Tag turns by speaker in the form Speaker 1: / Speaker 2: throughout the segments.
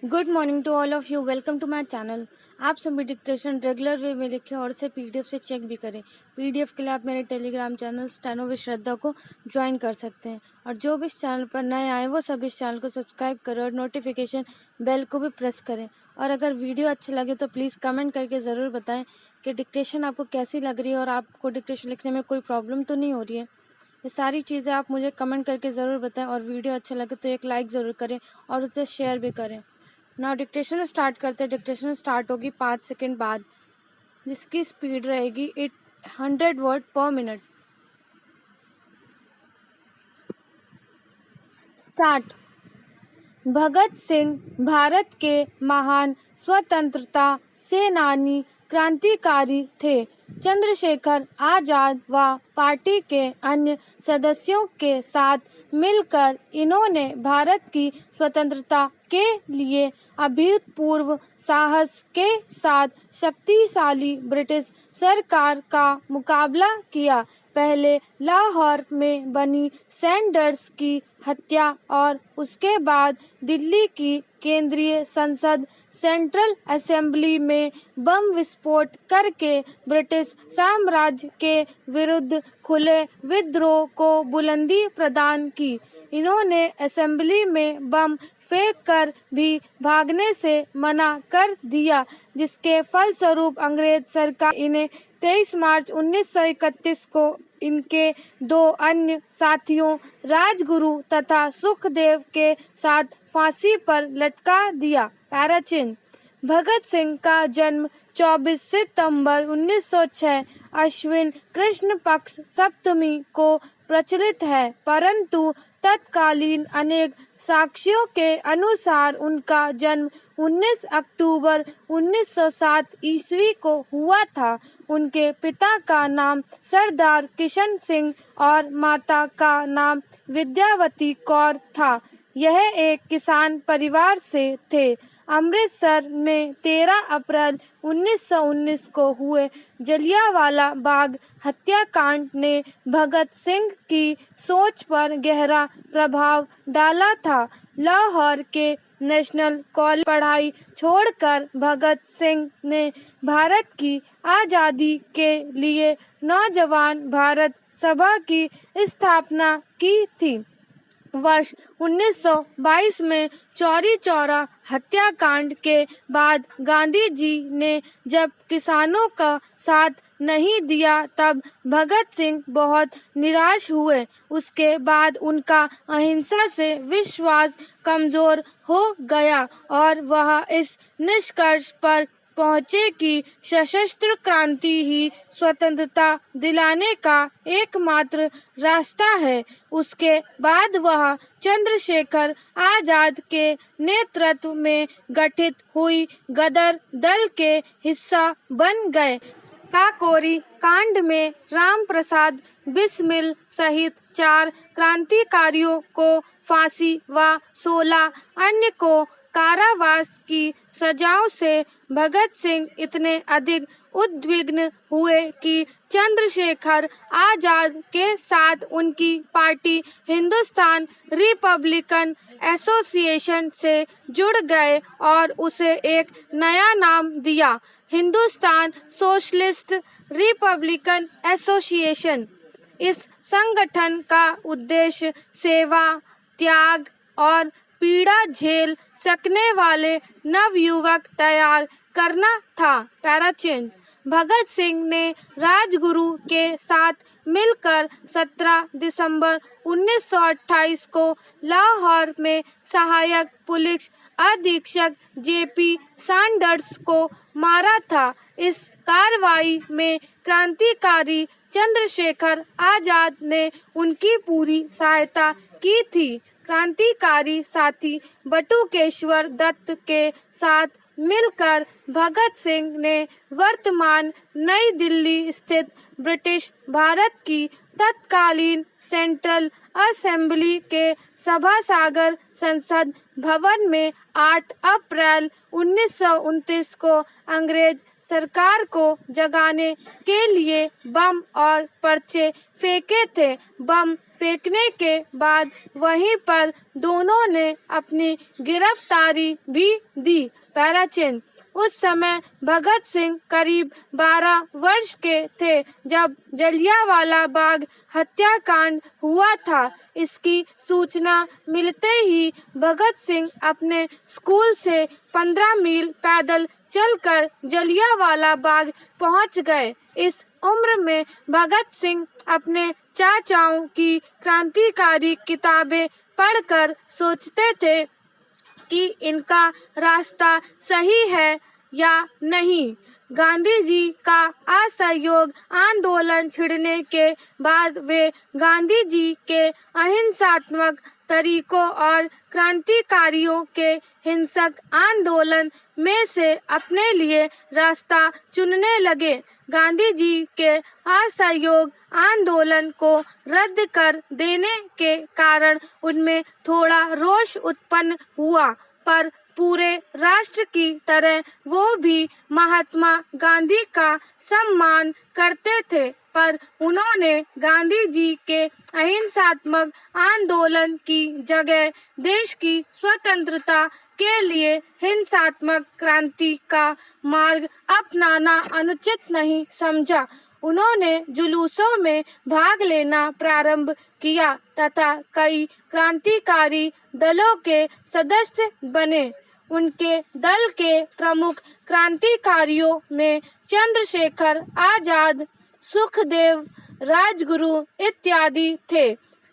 Speaker 1: Good morning to all of you. Welcome to my channel. आप सभी dictation regular way में लिखें और इसे पीडीएफ से चेक भी करें। पीडीएफ के लिए आप मेरे टेलीग्राम चैनल स्टेनो विद श्रद्धा को ज्वाइन कर सकते हैं। और जो भी इस चैनल पर नए आए वो सभी इस चैनल को सब्सक्राइब करें और नोटिफिकेशन बेल को भी प्रेस करें। और अगर वीडियो अच्छी लगे तो प्लीज़ कमेंट करके ज़रूर बताएं कि डिक्टेशन आपको कैसी लग रही है और आपको डिक्टेशन लिखने में कोई प्रॉब्लम तो नहीं हो रही है। ये सारी चीज़ें आप मुझे कमेंट करके ज़रूर बताएं। और वीडियो अच्छा लगे तो एक लाइक ज़रूर करें और उसे शेयर भी करें। नाउ डिक्टेशन स्टार्ट करते हैं। डिक्टेशन स्टार्ट होगी 5 सेकंड बाद, जिसकी स्पीड रहेगी 100 वर्ड पर मिनट। स्टार्ट। भगत सिंह भारत के महान स्वतंत्रता सेनानी क्रांतिकारी थे। चंद्रशेखर आजाद व पार्टी के अन्य सदस्यों के साथ मिलकर इन्होंने भारत की स्वतंत्रता के लिए अभूतपूर्व साहस के साथ शक्तिशाली ब्रिटिश सरकार का मुकाबला किया। पहले लाहौर में बनी सैंडर्स की हत्या और उसके बाद दिल्ली की केंद्रीय संसद सेंट्रल असेंबली में बम विस्फोट करके ब्रिटिश साम्राज्य के विरुद्ध खुले विद्रोह को बुलंदी प्रदान की। इन्होंने असेंबली में बम फेंक कर भी भागने से मना कर दिया, जिसके फलस्वरूप अंग्रेज सरकार इन्हें 23 मार्च 1931 को इनके दो अन्य साथियों राजगुरु तथा सुखदेव के साथ फांसी पर लटका दिया। पैराचिन। भगत सिंह का जन्म 24 सितंबर 1906 अश्विन कृष्ण पक्ष सप्तमी को प्रचलित है, परंतु तत्कालीन अनेक साक्ष्यों के अनुसार उनका जन्म 19 अक्टूबर 1907 ईस्वी को हुआ था। उनके पिता का नाम सरदार किशन सिंह और माता का नाम विद्यावती कौर था। यह एक किसान परिवार से थे। अमृतसर में 13 अप्रैल 1919 को हुए जलियांवाला बाग हत्याकांड ने भगत सिंह की सोच पर गहरा प्रभाव डाला था। लाहौर के नेशनल कॉलेज पढ़ाई छोड़कर भगत सिंह ने भारत की आज़ादी के लिए नौजवान भारत सभा की स्थापना की थी। वर्ष 1922 में चौरी चौरा हत्याकांड के बाद गांधी जी ने जब किसानों का साथ नहीं दिया तब भगत सिंह बहुत निराश हुए। उसके बाद उनका अहिंसा से विश्वास कमजोर हो गया और वह इस निष्कर्ष पर पहुंचे कि सशस्त्र क्रांति ही स्वतंत्रता दिलाने का एकमात्र रास्ता है। उसके बाद वह चंद्रशेखर आजाद के नेतृत्व में गठित हुई गदर दल के हिस्सा बन गए। काकोरी कांड में राम प्रसाद बिस्मिल सहित 4 क्रांतिकारियों को फांसी व 16 अन्य को कारावास की सजाओं से भगत सिंह इतने अधिक उद्विग्न हुए कि चंद्रशेखर आजाद के साथ उनकी पार्टी हिंदुस्तान रिपब्लिकन एसोसिएशन से जुड़ गए और उसे एक नया नाम दिया, हिंदुस्तान सोशलिस्ट रिपब्लिकन एसोसिएशन। इस संगठन का उद्देश्य सेवा, त्याग और पीड़ा झेल सकने वाले नवयुवक तैयार करना था। पैराचेंज। भगत सिंह ने राजगुरु के साथ मिलकर 17 दिसंबर 1928 को लाहौर में सहायक पुलिस अधीक्षक जेपी सैंडर्स को मारा था। इस कार्रवाई में क्रांतिकारी चंद्रशेखर आजाद ने उनकी पूरी सहायता की थी। क्रांतिकारी साथी बटुकेश्वर दत्त के साथ मिलकर भगत सिंह ने वर्तमान नई दिल्ली स्थित ब्रिटिश भारत की तत्कालीन सेंट्रल असेंबली के सभासागर संसद भवन में 8 अप्रैल 1929 को अंग्रेज सरकार को जगाने के लिए बम और पर्चे फेंके थे। बम फेंकने के बाद वहीं पर दोनों ने अपनी गिरफ्तारी भी दी। पैराचिन्ह। उस समय भगत सिंह करीब 12 वर्ष के थे जब जलियांवाला बाग हत्याकांड हुआ था। इसकी सूचना मिलते ही भगत सिंह अपने स्कूल से 15 मील पैदल चलकर जलियांवाला बाग पहुंच गए। इस उम्र में भगत सिंह अपने चाचाओं की क्रांतिकारी किताबें पढ़कर सोचते थे कि इनका रास्ता सही है या नहीं। गांधी जी का असहयोग आंदोलन छिड़ने के बाद वे गांधी जी के अहिंसात्मक तरीकों और क्रांतिकारियों के हिंसक आंदोलन में से अपने लिए रास्ता चुनने लगे। गांधी जी के असहयोग आंदोलन को रद्द कर देने के कारण उनमें थोड़ा रोष उत्पन्न हुआ, पर पूरे राष्ट्र की तरह वो भी महात्मा गांधी का सम्मान करते थे। पर उन्होंने गांधी जी के अहिंसात्मक आंदोलन की जगह देश की स्वतंत्रता के लिए हिंसात्मक क्रांति का मार्ग अपनाना अनुचित नहीं समझा। उन्होंने जुलूसों में भाग लेना प्रारंभ किया तथा कई क्रांतिकारी दलों के सदस्य बने। उनके दल के प्रमुख क्रांतिकारियों में चंद्रशेखर आजाद, सुखदेव, राजगुरु इत्यादि थे।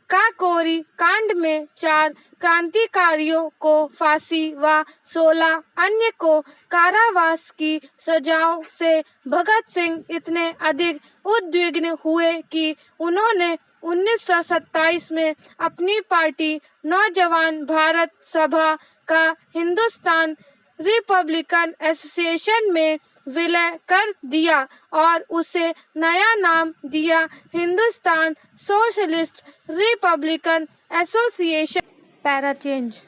Speaker 1: काकोरी कांड में 4 क्रांतिकारियों को फांसी व 16 अन्य को कारावास की सजाओं से भगत सिंह इतने अधिक उद्विग्न हुए कि उन्होंने 1927 में अपनी पार्टी नौजवान भारत सभा का हिंदुस्तान रिपब्लिकन एसोसिएशन में विलय कर दिया और उसे नया नाम दिया हिंदुस्तान सोशलिस्ट रिपब्लिकन एसोसिएशन। पैराचेंज।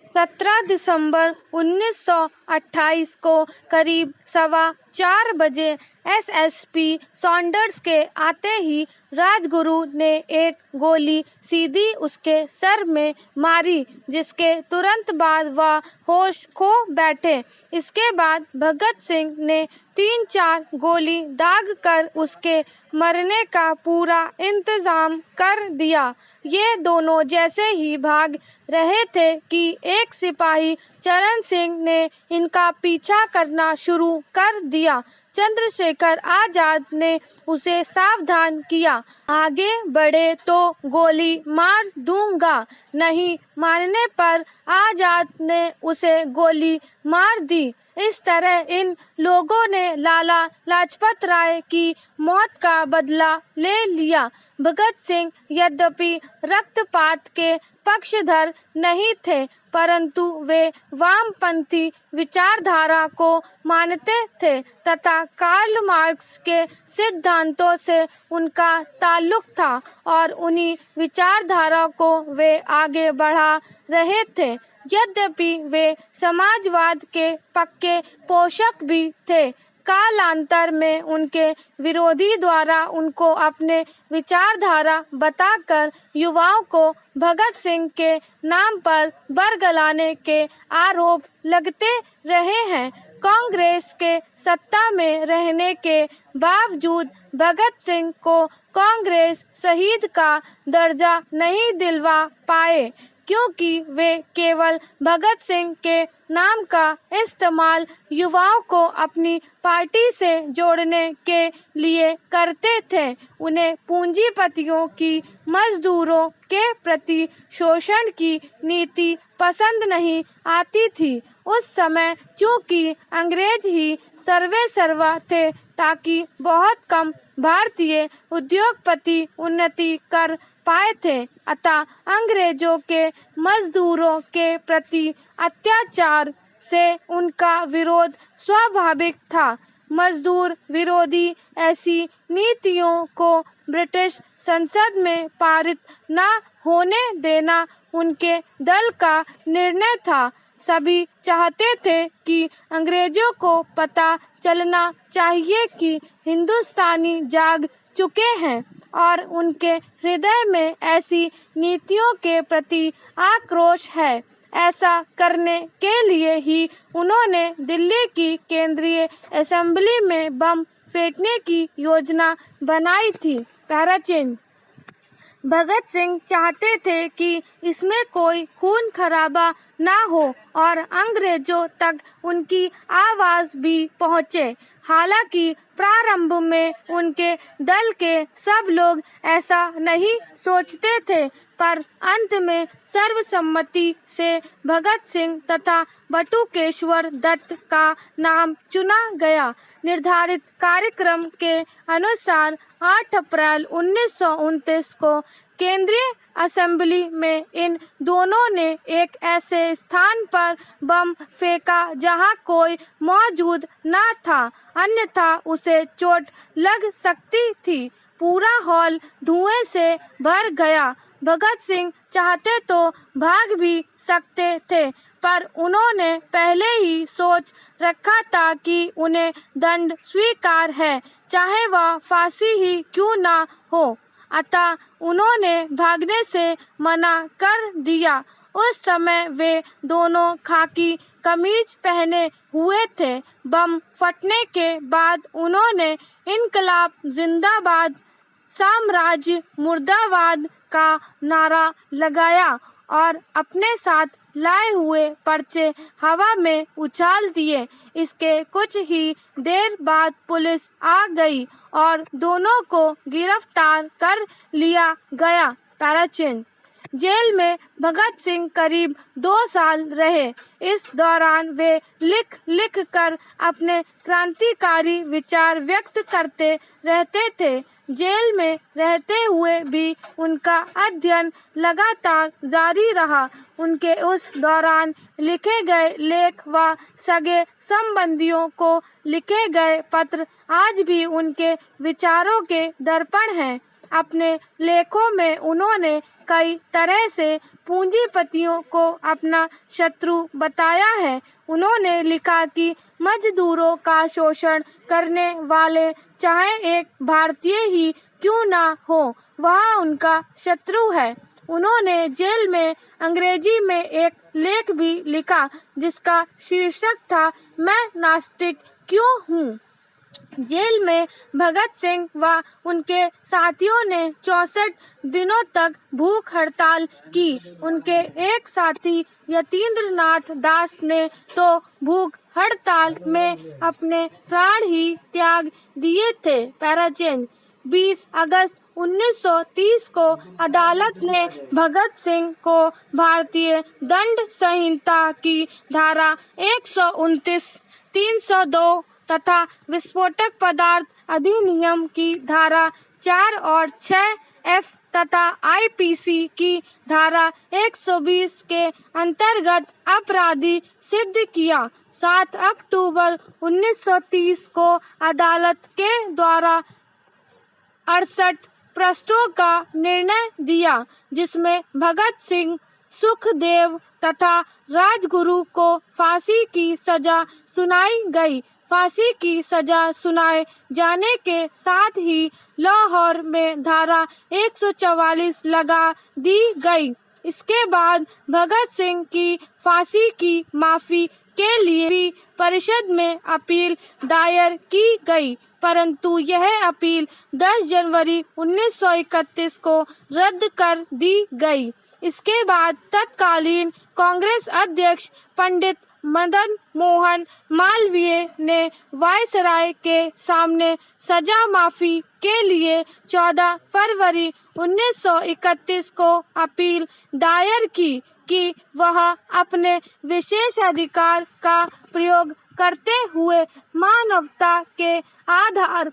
Speaker 1: 17 दिसंबर 1928 को करीब 4:15 बजे एसएसपी सॉन्डर्स के आते ही राजगुरु ने एक गोली सीधी उसके सर में मारी, जिसके तुरंत बाद वह होश खो बैठे। इसके बाद भगत सिंह ने 3-4 गोली दाग कर उसके मरने का पूरा इंतजाम कर दिया। ये दोनों जैसे ही भाग रहे थे कि एक सिपाही चरण सिंह ने इनका पीछा करना शुरू कर दिया। चंद्रशेखर आजाद ने उसे सावधान किया, आगे बढ़े तो गोली मार दूंगा। नहीं मानने पर आजाद ने उसे गोली मार दी। इस तरह इन लोगों ने लाला लाजपत राय की मौत का बदला ले लिया। भगत सिंह यद्यपि रक्तपात के पक्षधर नहीं थे, परंतु वे वामपंथी विचारधारा को मानते थे तथा कार्ल मार्क्स के सिद्धांतों से उनका ताल्लुक था और उन्हीं विचारधारा को वे आगे बढ़ा रहे थे। यद्यपि वे समाजवाद के पक्के पोषक भी थे, कालांतर में उनके विरोधी द्वारा उनको अपने विचारधारा बताकर युवाओं को भगत सिंह के नाम पर बरगलाने के आरोप लगते रहे हैं। कांग्रेस के सत्ता में रहने के बावजूद भगत सिंह को कांग्रेस शहीद का दर्जा नहीं दिलवा पाए, क्योंकि वे केवल भगत सिंह के नाम का इस्तेमाल युवाओं को अपनी पार्टी से जोड़ने के लिए करते थे। उन्हें पूंजीपतियों की मजदूरों के प्रति शोषण की नीति पसंद नहीं आती थी। उस समय चूंकि अंग्रेज ही सर्वे सर्वा थे, ताकि बहुत कम भारतीय उद्योगपति उन्नति कर पाए थे, अतः अंग्रेजों के मजदूरों के प्रति अत्याचार से उनका विरोध स्वाभाविक था। मजदूर विरोधी ऐसी नीतियों को ब्रिटिश संसद में पारित न होने देना उनके दल का निर्णय था। सभी चाहते थे कि अंग्रेजों को पता चलना चाहिए कि हिंदुस्तानी जाग चुके हैं और उनके हृदय में ऐसी नीतियों के प्रति आक्रोश है। ऐसा करने के लिए ही उन्होंने दिल्ली की केंद्रीय असेंबली में बम फेंकने की योजना बनाई थी। पैराचेन भगत सिंह चाहते थे कि इसमें कोई खून खराबा ना हो और अंग्रेजों तक उनकी आवाज भी पहुंचे। हालांकि प्रारंभ में उनके दल के सब लोग ऐसा नहीं सोचते थे, पर अंत में सर्वसम्मति से भगत सिंह तथा बटुकेश्वर दत्त का नाम चुना गया। निर्धारित कार्यक्रम के अनुसार 8 अप्रैल 1929 को केंद्रीय असेंबली में इन दोनों ने एक ऐसे स्थान पर बम फेंका जहां कोई मौजूद न था, अन्यथा उसे चोट लग सकती थी। पूरा हॉल धुएं से भर गया। भगत सिंह चाहते तो भाग भी सकते थे, पर उन्होंने पहले ही सोच रखा था कि उन्हें दंड स्वीकार है, चाहे वह फांसी ही क्यों ना हो। अतः उन्होंने भागने से मना कर दिया। उस समय वे दोनों खाकी कमीज पहने हुए थे। बम फटने के बाद उन्होंने इनकलाब जिंदाबाद, साम्राज्य मुर्दाबाद का नारा लगाया और अपने साथ लाए हुए पर्चे हवा में उछाल दिए। इसके कुछ ही देर बाद पुलिस आ गई और दोनों को गिरफ्तार कर लिया गया। पैराचेन जेल में भगत सिंह करीब 2 साल रहे। इस दौरान वे लिख लिख कर अपने क्रांतिकारी विचार व्यक्त करते रहते थे। जेल में रहते हुए भी उनका अध्ययन लगातार जारी रहा। उनके उस दौरान लिखे गए लेख व सगे संबंधियों को लिखे गए पत्र आज भी उनके विचारों के दर्पण हैं। अपने लेखों में उन्होंने कई तरह से पूंजीपतियों को अपना शत्रु बताया है। उन्होंने लिखा कि मजदूरों का शोषण करने वाले चाहे एक भारतीय ही क्यों ना हो, वह उनका शत्रु है। उन्होंने जेल में अंग्रेजी में एक लेख भी लिखा जिसका शीर्षक था, मैं नास्तिक क्यों हूँ। जेल में भगत सिंह व उनके साथियों ने 64 दिनों तक भूख हड़ताल की। उनके एक साथी यतीन्द्र नाथ दास ने तो भूख हड़ताल में अपने प्राण ही त्याग दिए थे। पैराचेन 20 अगस्त 1930 को अदालत ने भगत सिंह को भारतीय दंड संहिता की धारा 129, 302 तथा विस्फोटक पदार्थ अधिनियम की धारा 4 और 6F तथा आईपीसी की धारा 120 के अंतर्गत अपराधी सिद्ध किया। 7 अक्टूबर 1930 को अदालत के द्वारा 68 पृष्ठों का निर्णय दिया, जिसमें भगत सिंह, सुखदेव तथा राजगुरु को फांसी की सजा सुनाई गई। फांसी की सजा सुनाए जाने के साथ ही लाहौर में धारा 144 लगा दी गई। इसके बाद भगत सिंह की फांसी की माफी के लिए भी परिषद में अपील दायर की गई, परंतु यह अपील 10 जनवरी 1931 को रद्द कर दी गई। इसके बाद तत्कालीन कांग्रेस अध्यक्ष पंडित मदन मोहन मालवीय ने वायसराय के सामने सजा माफी के लिए 14 फरवरी 1931 को अपील दायर की कि वह अपने विशेषाधिकार का प्रयोग करते हुए मानवता के आधार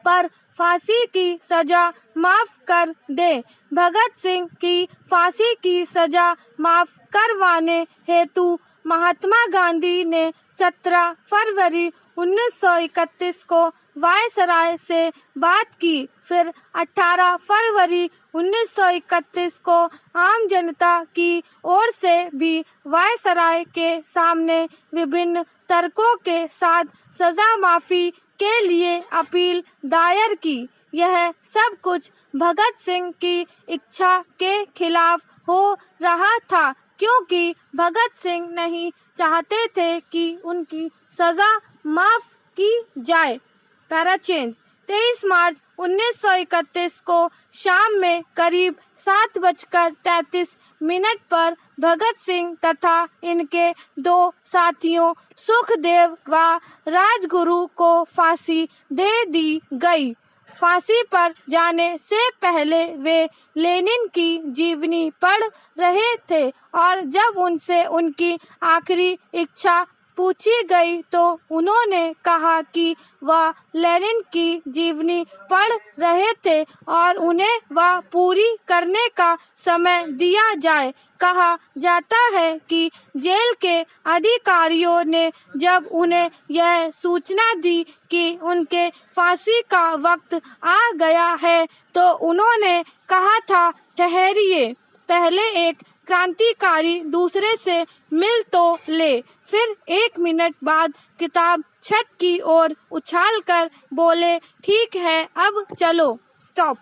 Speaker 1: पर फांसी की सजा माफ कर दे। भगत सिंह की फांसी की सजा माफ करवाने हेतु महात्मा गांधी ने 17 फरवरी 1931 को वायसराय से बात की। फिर 18 फरवरी 1931 को आम जनता की ओर से भी वायसराय के सामने विभिन्न तर्कों के साथ सजा माफी के लिए अपील दायर की। यह सब कुछ भगत सिंह की इच्छा के खिलाफ हो रहा था, क्योंकि भगत सिंह नहीं चाहते थे कि उनकी सजा माफ की जाए। Para change. 23 मार्च 1931 को शाम में करीब 7:33 पर भगत सिंह तथा इनके 2 साथियों सुखदेव व राजगुरु को फांसी दे दी गई। फांसी पर जाने से पहले वे लेनिन की जीवनी पढ़ रहे थे और जब उनसे उनकी आखिरी इच्छा पूछी गई तो उन्होंने कहा कि वह लेनिन की जीवनी पढ़ रहे थे और उन्हें वह पूरी करने का समय दिया जाए। कहा जाता है कि जेल के अधिकारियों ने जब उन्हें यह सूचना दी कि उनके फांसी का वक्त आ गया है तो उन्होंने कहा था, ठहरिए, पहले एक क्रांतिकारी दूसरे से मिल तो ले। फिर 1 मिनट बाद किताब छत की ओर उछालकर बोले, ठीक है अब चलो। स्टॉप।